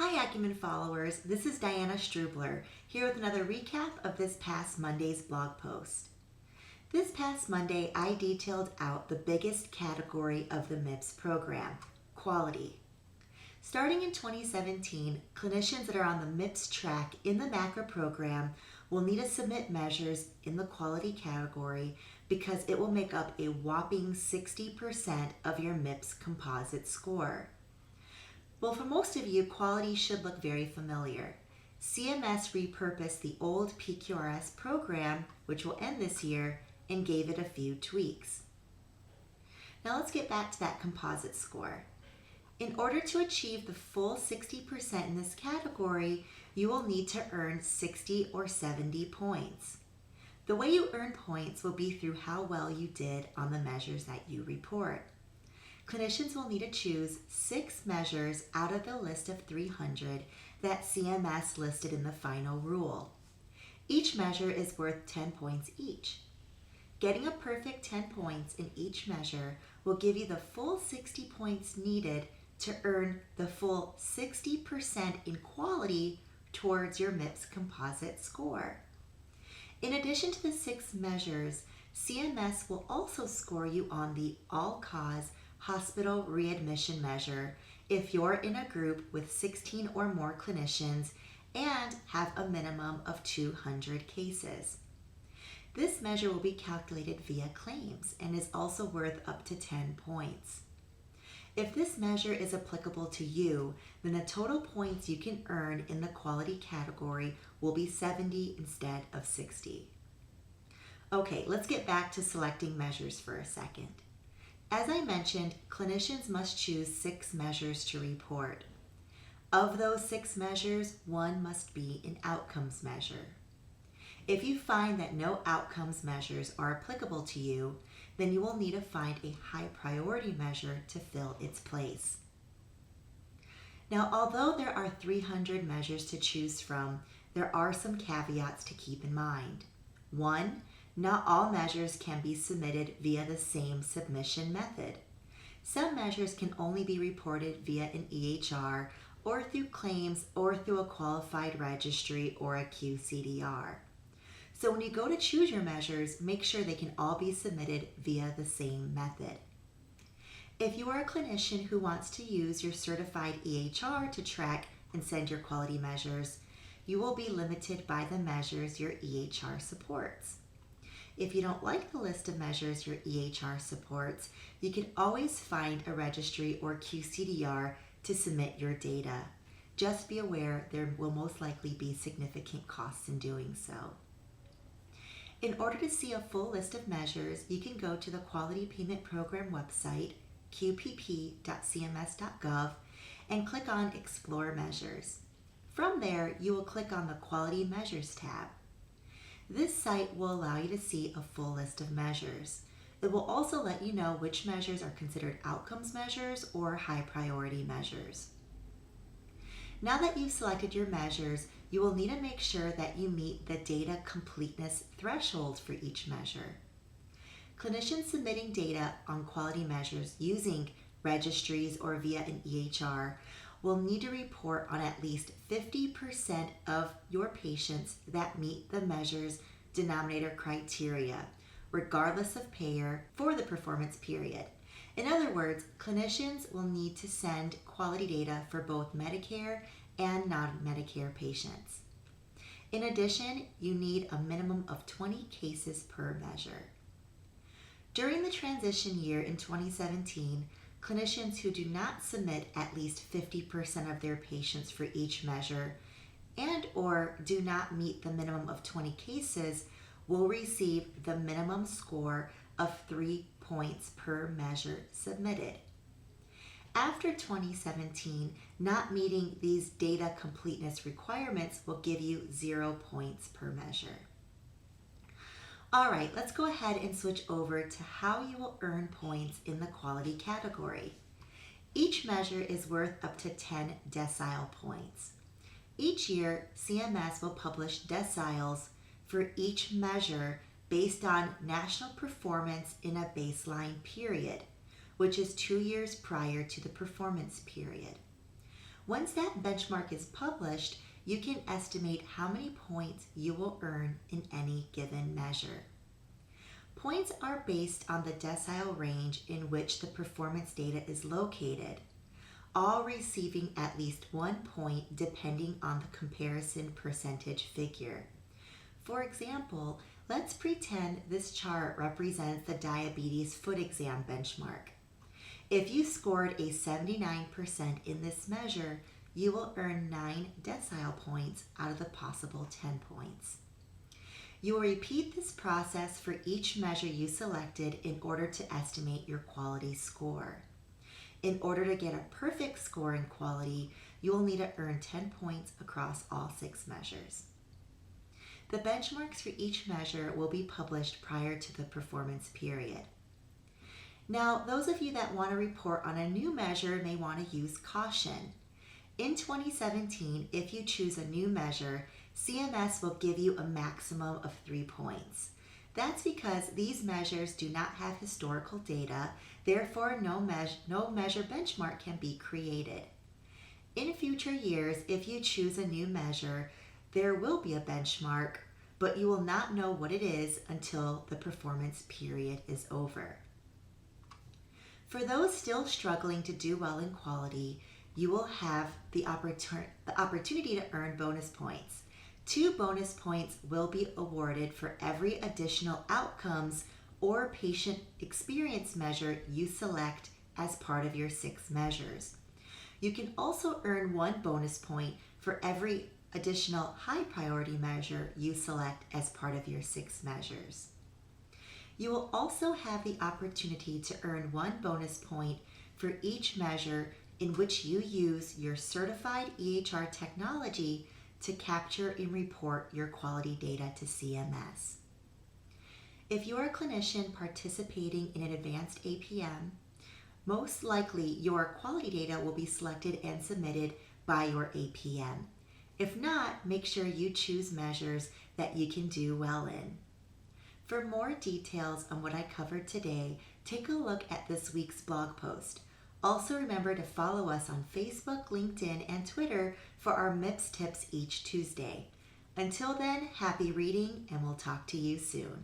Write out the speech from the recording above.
Hi Acumen followers, this is Diana Strubler, here with another recap of this past Monday's blog post. This past Monday, I detailed out the biggest category of the MIPS program, quality. Starting in 2017, clinicians that are on the MIPS track in the MACRA program will need to submit measures in the quality category because it will make up a whopping 60% of your MIPS composite score. Well, for most of you, quality should look very familiar. CMS repurposed the old PQRS program, which will end this year, and gave it a few tweaks. Now let's get back to that composite score. In order to achieve the full 60% in this category, you will need to earn 60 or 70 points. The way you earn points will be through how well you did on the measures that you report. Clinicians will need to choose 6 measures out of the list of 300 that CMS listed in the final rule. Each measure is worth 10 points each. Getting a perfect 10 points in each measure will give you the full 60 points needed to earn the full 60% in quality towards your MIPS composite score. In addition to the 6 measures, CMS will also score you on the all-cause hospital readmission measure if you're in a group with 16 or more clinicians and have a minimum of 200 cases. This measure will be calculated via claims and is also worth up to 10 points. If this measure is applicable to you, then the total points you can earn in the quality category will be 70 instead of 60. Okay, let's get back to selecting measures for a second. As I mentioned, clinicians must choose 6 measures to report. Of those 6 measures, one must be an outcomes measure. If you find that no outcomes measures are applicable to you, then you will need to find a high priority measure to fill its place. Now, although there are 300 measures to choose from, there are some caveats to keep in mind. 1, not all measures can be submitted via the same submission method. Some measures can only be reported via an EHR or through claims or through a qualified registry or a QCDR. So when you go to choose your measures, make sure they can all be submitted via the same method. If you are a clinician who wants to use your certified EHR to track and send your quality measures, you will be limited by the measures your EHR supports. If you don't like the list of measures your EHR supports, you can always find a registry or QCDR to submit your data. Just be aware there will most likely be significant costs in doing so. In order to see a full list of measures, you can go to the Quality Payment Program website, qpp.cms.gov, and click on Explore Measures. From there, you will click on the Quality Measures tab. This site will allow you to see a full list of measures. It will also let you know which measures are considered outcomes measures or high priority measures. Now that you've selected your measures, you will need to make sure that you meet the data completeness threshold for each measure. Clinicians submitting data on quality measures using registries or via an EHR will need to report on at least 50% of your patients that meet the measure's denominator criteria, regardless of payer, for the performance period. In other words, clinicians will need to send quality data for both Medicare and non-Medicare patients. In addition, you need a minimum of 20 cases per measure. During the transition year in 2017, clinicians who do not submit at least 50% of their patients for each measure and or do not meet the minimum of 20 cases will receive the minimum score of 3 points per measure submitted. After 2017, not meeting these data completeness requirements will give you 0 points per measure. All right, let's go ahead and switch over to how you will earn points in the quality category. Each measure is worth up to 10 decile points. Each year, CMS will publish deciles for each measure based on national performance in a baseline period, which is 2 years prior to the performance period. Once that benchmark is published, you can estimate how many points you will earn in any given measure. Points are based on the decile range in which the performance data is located, all receiving at least 1 point depending on the comparison percentage figure. For example, let's pretend this chart represents the diabetes foot exam benchmark. If you scored a 79% in this measure, you will earn 9 decile points out of the possible 10 points. You will repeat this process for each measure you selected in order to estimate your quality score. In order to get a perfect score in quality, you will need to earn 10 points across all 6 measures. The benchmarks for each measure will be published prior to the performance period. Now, those of you that want to report on a new measure may want to use caution. In 2017, if you choose a new measure, CMS will give you a maximum of 3 points. That's because these measures do not have historical data, therefore no measure benchmark can be created. In future years, if you choose a new measure, there will be a benchmark, but you will not know what it is until the performance period is over. For those still struggling to do well in quality, you will have the opportunity to earn bonus points. 2 bonus points will be awarded for every additional outcomes or patient experience measure you select as part of your 6 measures. You can also earn 1 bonus point for every additional high priority measure you select as part of your 6 measures. You will also have the opportunity to earn 1 bonus point for each measure in which you use your certified EHR technology to capture and report your quality data to CMS. If you're a clinician participating in an advanced APM, most likely your quality data will be selected and submitted by your APM. If not, make sure you choose measures that you can do well in. For more details on what I covered today, take a look at this week's blog post. Also remember to follow us on Facebook, LinkedIn, and Twitter for our MIPS tips each Tuesday. Until then, happy reading, and we'll talk to you soon.